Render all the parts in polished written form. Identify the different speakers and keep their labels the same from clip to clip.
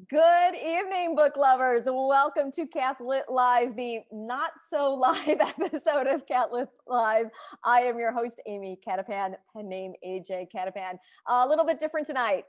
Speaker 1: Good evening, book lovers. Welcome to Cath-Lit Live, the not so live episode of Cath-Lit Live. I am your host, Amy Cattapan, pen name AJ Cattapan. A little bit different tonight.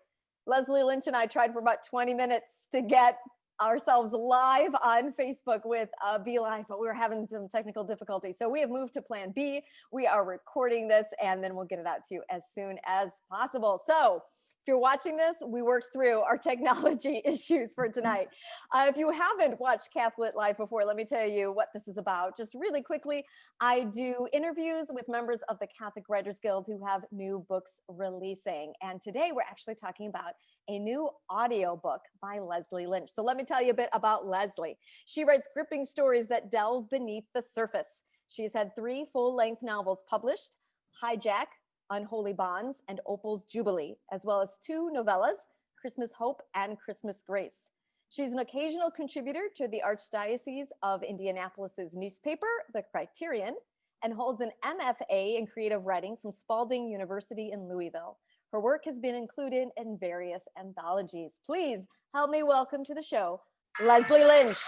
Speaker 1: Leslie Lynch and I tried for about 20 minutes to get ourselves live on Facebook with Be Live, but we were having some technical difficulties. So we have moved to plan B. We are recording this and then we'll get it out to you as soon as possible. So if you're watching this, we worked through our technology issues for tonight. If you haven't watched Cath-Lit Live before, let me tell you what this is about. Just really quickly, I do interviews with members of the Catholic Writers Guild who have new books releasing. And today we're actually talking about a new audiobook by Leslie Lynch. So let me tell you a bit about Leslie. She writes gripping stories that delve beneath the surface. She's had 3 full-length novels published: Hijack, Unholy Bonds, and Opal's Jubilee, as well as 2 novellas, Christmas Hope and Christmas Grace. She's an occasional contributor to the Archdiocese of Indianapolis's newspaper, The Criterion, and holds an MFA in creative writing from Spalding University in Louisville. Her work has been included in various anthologies. Please help me welcome to the show, Leslie Lynch.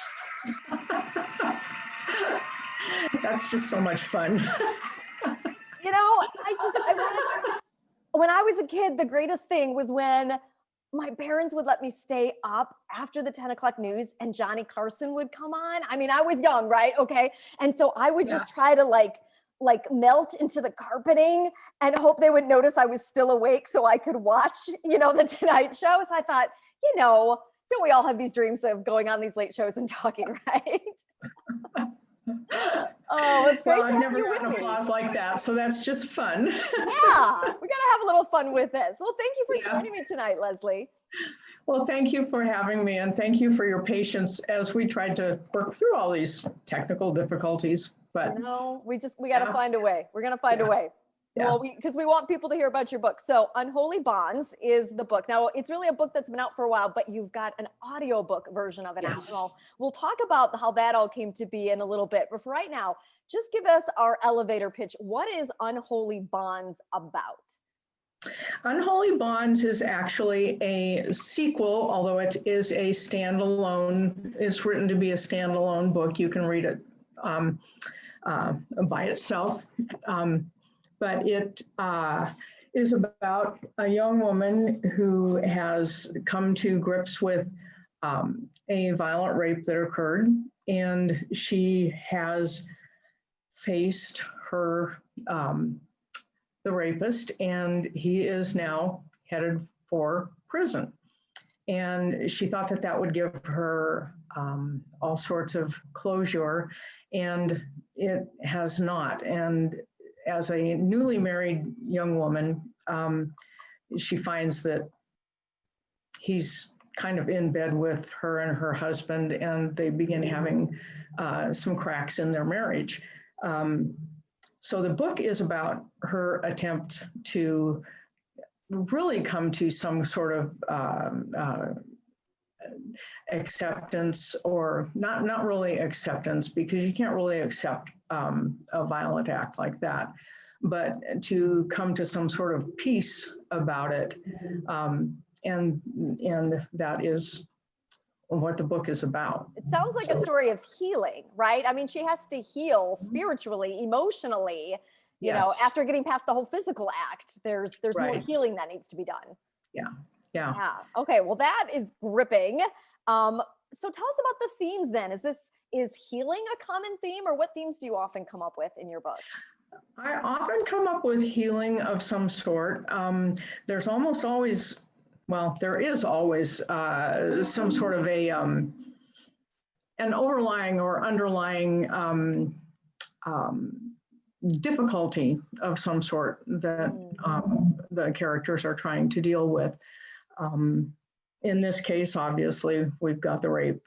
Speaker 2: That's just so much fun.
Speaker 1: You know, I watched, when I was a kid, the greatest thing was when my parents would let me stay up after the 10 o'clock news and Johnny Carson would come on. I mean, I was young, right? Okay. And so I would just try to like melt into the carpeting and hope they would notice I was still awake so I could watch, the Tonight Show. So I thought, don't we all have these dreams of going on these late shows and talking, right? Oh, it's great.
Speaker 2: Well, I've never gotten applause like that, so that's just fun.
Speaker 1: Yeah, we got to have a little fun with this. Well, thank you for joining me tonight, Leslie.
Speaker 2: Well, thank you for having me, and thank you for your patience as we tried to work through all these technical difficulties. But
Speaker 1: we got to find a way. We're going to find a way. Well, because we want people to hear about your book. So Unholy Bonds is the book. Now, it's really a book that's been out for a while, but you've got an audiobook version of it out. We'll talk about how that all came to be in a little bit. But for right now, just give us our elevator pitch. What is Unholy Bonds about?
Speaker 2: Unholy Bonds is actually a sequel, although it is a standalone. It's written to be a standalone book. You can read it by itself. But it is about a young woman who has come to grips with a violent rape that occurred, and she has faced her the rapist, and he is now headed for prison. And she thought that that would give her all sorts of closure, and it has not. And as a newly married young woman, she finds that he's kind of in bed with her and her husband, and they begin having some cracks in their marriage. So the book is about her attempt to really come to some sort of acceptance, or not really acceptance, because you can't really accept a violent act like that, but to come to some sort of peace about it. And that is what the book is about.
Speaker 1: It sounds like a story of healing, right? I mean, she has to heal spiritually, emotionally, you know, after getting past the whole physical act. There's more healing that needs to be done.
Speaker 2: Yeah.
Speaker 1: Okay, well, that is gripping. So tell us about the themes then. Is healing a common theme, or what themes do you often come up with in your books?
Speaker 2: I often come up with healing of some sort. There's almost always, well, there is always some sort of an overlying or underlying difficulty of some sort that the characters are trying to deal with. In this case, obviously, we've got the rape.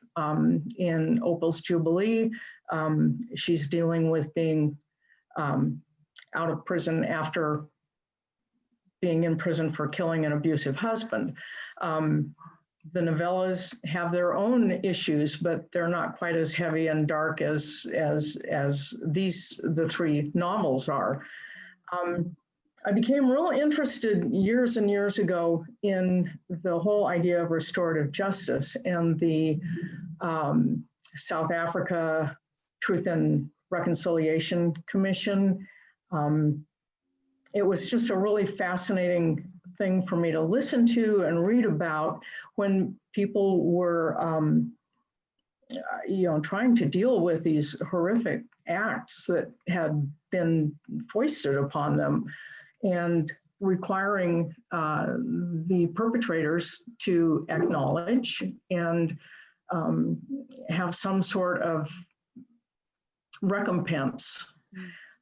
Speaker 2: In Opal's Jubilee, she's dealing with being out of prison after being in prison for killing an abusive husband. The novellas have their own issues, but they're not quite as heavy and dark as the 3 novels are. I became real interested years and years ago in the whole idea of restorative justice and the South Africa Truth and Reconciliation Commission. It was just a really fascinating thing for me to listen to and read about when people were, trying to deal with these horrific acts that had been foisted upon them, and requiring the perpetrators to acknowledge and have some sort of recompense.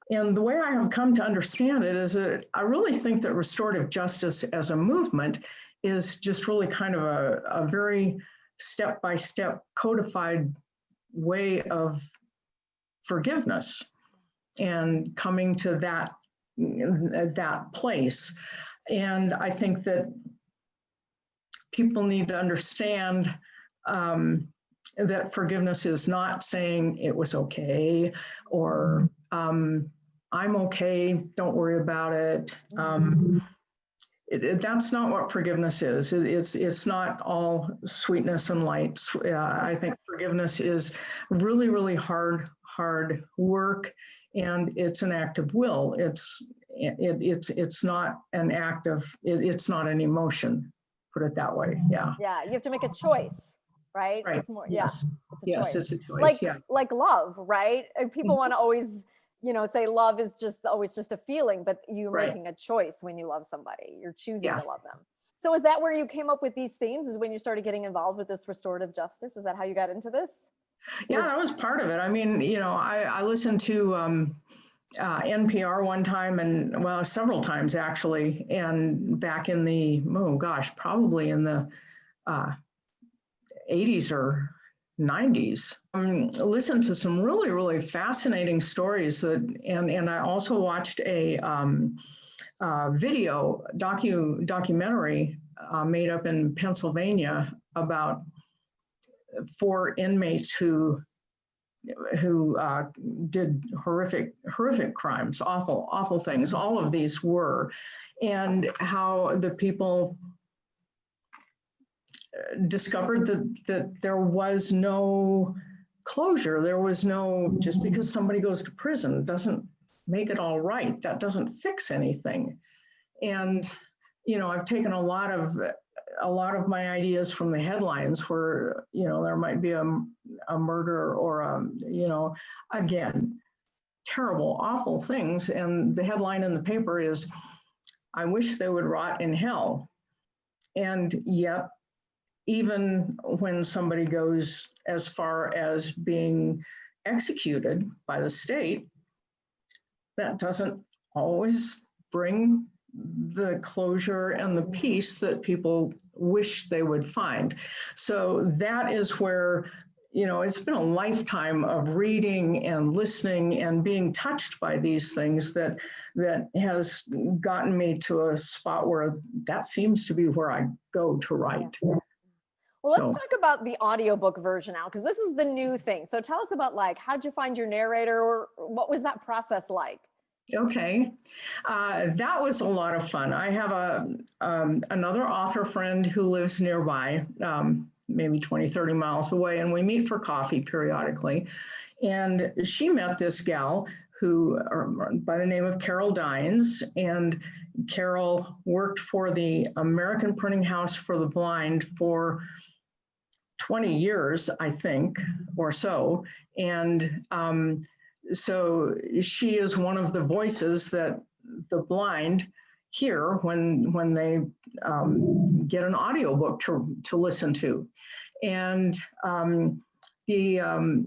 Speaker 2: And the way I have come to understand it is that I really think that restorative justice as a movement is just really kind of a very step-by-step codified way of forgiveness and coming to that place. And I think that people need to understand that forgiveness is not saying it was okay, or I'm okay, don't worry about it. That's not what forgiveness is. It's not all sweetness and light. I think forgiveness is really, really hard work, and it's an act of will. It's not an act of, it's not an emotion, put it that way. Yeah.
Speaker 1: Yeah, you have to make a choice, right?
Speaker 2: Right.
Speaker 1: It's more,
Speaker 2: Yes.
Speaker 1: it's a
Speaker 2: Yes,
Speaker 1: choice.
Speaker 2: it's a choice.
Speaker 1: Like love, right? And people want to always, say love is just always just a feeling, but you're making a choice when you love somebody. You're choosing to love them. So is that where you came up with these themes? Is when you started getting involved with this restorative justice? Is that how you got into this?
Speaker 2: Yeah, that was part of it. I mean, I listened to NPR one time, and well, several times actually, and back in the, probably in the 80s or 90s. Listened to some really, really fascinating stories and I also watched a documentary made up in Pennsylvania about 4 inmates who did horrific crimes, awful things. All of these were, and how the people discovered that there was no closure. There was no, just because somebody goes to prison doesn't make it all right. That doesn't fix anything. And, I've taken a lot of my ideas from the headlines where, there might be a murder or, again, terrible, awful things. And the headline in the paper is, I wish they would rot in hell. And yet, even when somebody goes as far as being executed by the state, that doesn't always bring the closure and the peace that people wish they would find. So that is where, it's been a lifetime of reading and listening and being touched by these things that has gotten me to a spot where that seems to be where I go to write.
Speaker 1: Well, let's talk about the audiobook version now, because this is the new thing. So tell us about, how'd you find your narrator, or what was that process like?
Speaker 2: Okay, that was a lot of fun. I have another author friend who lives nearby, maybe 20, 30 miles away, and we meet for coffee periodically. And she met this gal who, by the name of Carol Dines, and Carol worked for the American Printing House for the Blind for 20 years, I think, or so. And so she is one of the voices that the blind hear when they get an audiobook to listen to. And the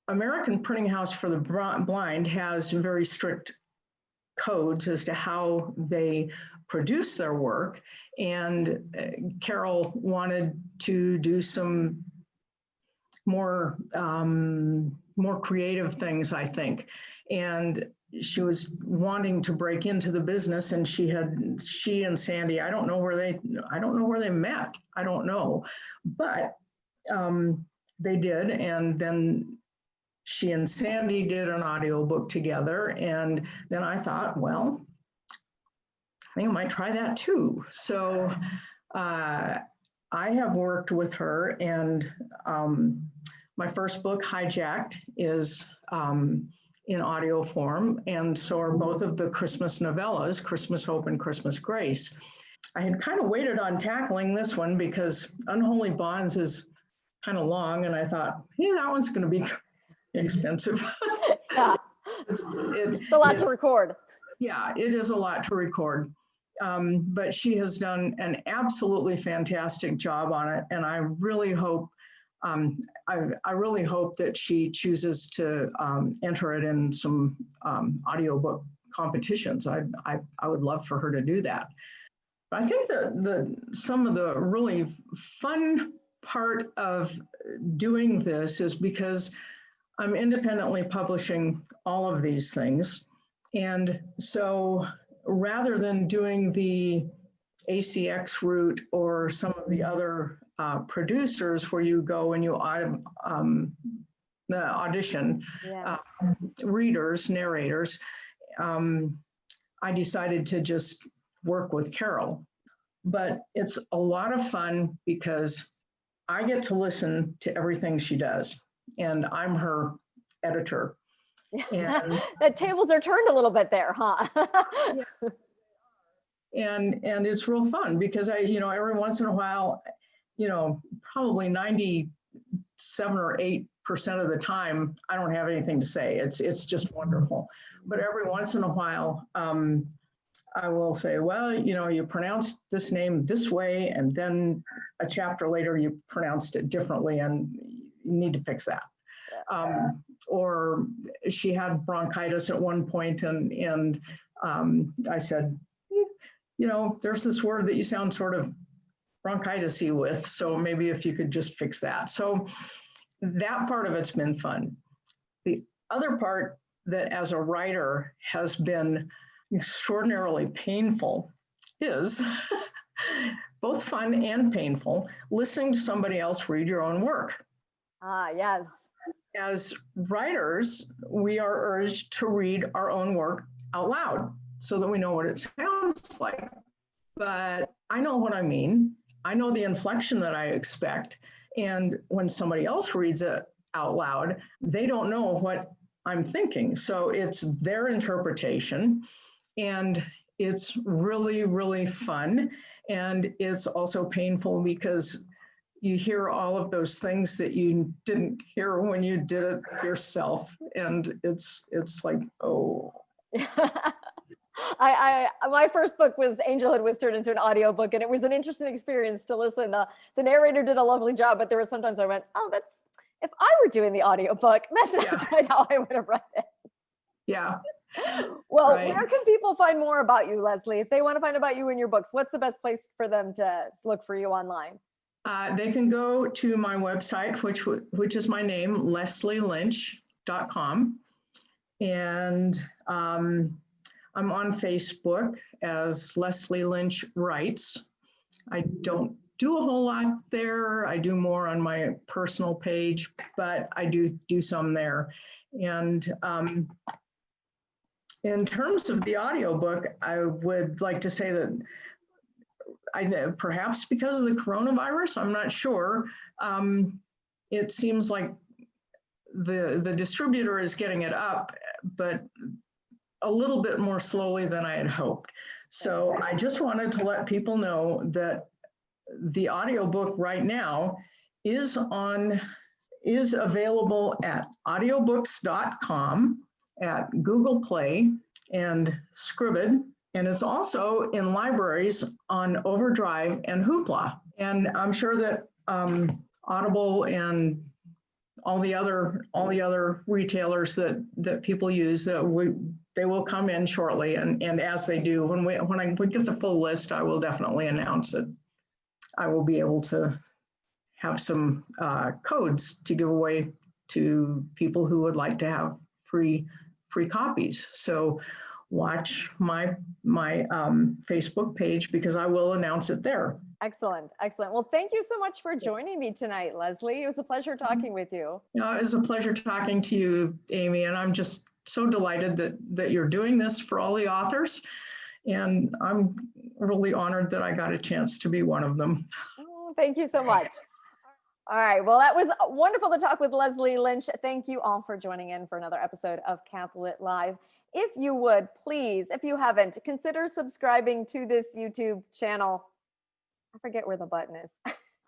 Speaker 2: American Printing House for the Blind has very strict codes as to how they produce their work. And Carol wanted to do some more creative things, I think. And she was wanting to break into the business, and she and Sandy, I don't know where they met. I don't know, but they did. And then she and Sandy did an audiobook together. And then I thought, well, I think I might try that too. So I have worked with her, and my first book, Hijacked, is in audio form, and so are both of the Christmas novellas, Christmas Hope and Christmas Grace. I had kind of waited on tackling this one because Unholy Bonds is kind of long, and I thought, hey, that one's going to be expensive.
Speaker 1: Yeah. It's a lot to record.
Speaker 2: Yeah, it is a lot to record. But she has done an absolutely fantastic job on it, and I really hope that she chooses to enter it in some audiobook competitions. I would love for her to do that. I think that some of the really fun part of doing this is because I'm independently publishing all of these things. And so rather than doing the ACX route or some of the other producers where you go and you audition readers, narrators, I decided to just work with Carol. But it's a lot of fun because I get to listen to everything she does, and I'm her editor. And
Speaker 1: the tables are turned a little bit there, huh?
Speaker 2: And it's real fun because every once in a while, probably 97 or 8% of the time, I don't have anything to say. It's just wonderful. But every once in a while, I will say, well, you pronounced this name this way, and then a chapter later, you pronounced it differently, and you need to fix that. Or she had bronchitis at one point, and I said, there's this word that you sound sort of bronchitis-y with, so maybe if you could just fix that. So that part of it's been fun. The other part that as a writer has been extraordinarily painful is both fun and painful, listening to somebody else read your own work.
Speaker 1: Yes.
Speaker 2: As writers, we are urged to read our own work out loud so that we know what it sounds like. But I know what I mean. I know the inflection that I expect. And when somebody else reads it out loud, they don't know what I'm thinking. So it's their interpretation. And it's really, really fun. And it's also painful because you hear all of those things that you didn't hear when you did it yourself. And it's like, oh.
Speaker 1: My first book was Angelhood was turned into an audiobook, and it was an interesting experience to listen. The narrator did a lovely job, but there were sometimes I went, oh, if I were doing the audiobook, that's not quite how I would have read it.
Speaker 2: Yeah.
Speaker 1: Well, where can people find more about you, Leslie? If they want to find about you and your books, what's the best place for them to look for you online?
Speaker 2: They can go to my website, which is my name, leslielynch.com. And I'm on Facebook as Leslie Lynch Writes. I don't do a whole lot there. I do more on my personal page, but I do some there. And in terms of the audiobook, I would like to say that perhaps because of the coronavirus, I'm not sure. It seems like the distributor is getting it up, but a little bit more slowly than I had hoped. So I just wanted to let people know that the audiobook right now is available at audiobooks.com, at Google Play and Scribd, and it's also in libraries on Overdrive and Hoopla. And I'm sure that Audible and all the other retailers that people use, they will come in shortly, and as they do, when I get the full list, I will definitely announce it. I will be able to have some codes to give away to people who would like to have free copies. So watch my Facebook page, because I will announce it there.
Speaker 1: Excellent. Excellent. Well, thank you so much for joining me tonight, Leslie. It was a pleasure talking with you.
Speaker 2: It was a pleasure talking to you, Amy, and I'm just so delighted that you're doing this for all the authors. And I'm really honored that I got a chance to be one of them.
Speaker 1: Oh, thank you so much. All right. Well, that was wonderful to talk with Leslie Lynch. Thank you all for joining in for another episode of Cath-Lit Live. If you would, please, if you haven't, consider subscribing to this YouTube channel. I forget where the button is.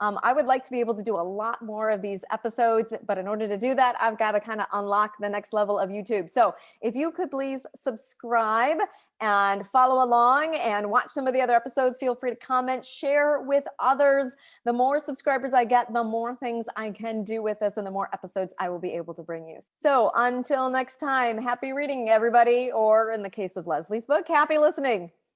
Speaker 1: I would like to be able to do a lot more of these episodes, but in order to do that, I've got to kind of unlock the next level of YouTube. So if you could please subscribe and follow along and watch some of the other episodes, feel free to comment, share with others. The more subscribers I get, the more things I can do with this and the more episodes I will be able to bring you. So until next time, happy reading, everybody, or in the case of Leslie's book, happy listening.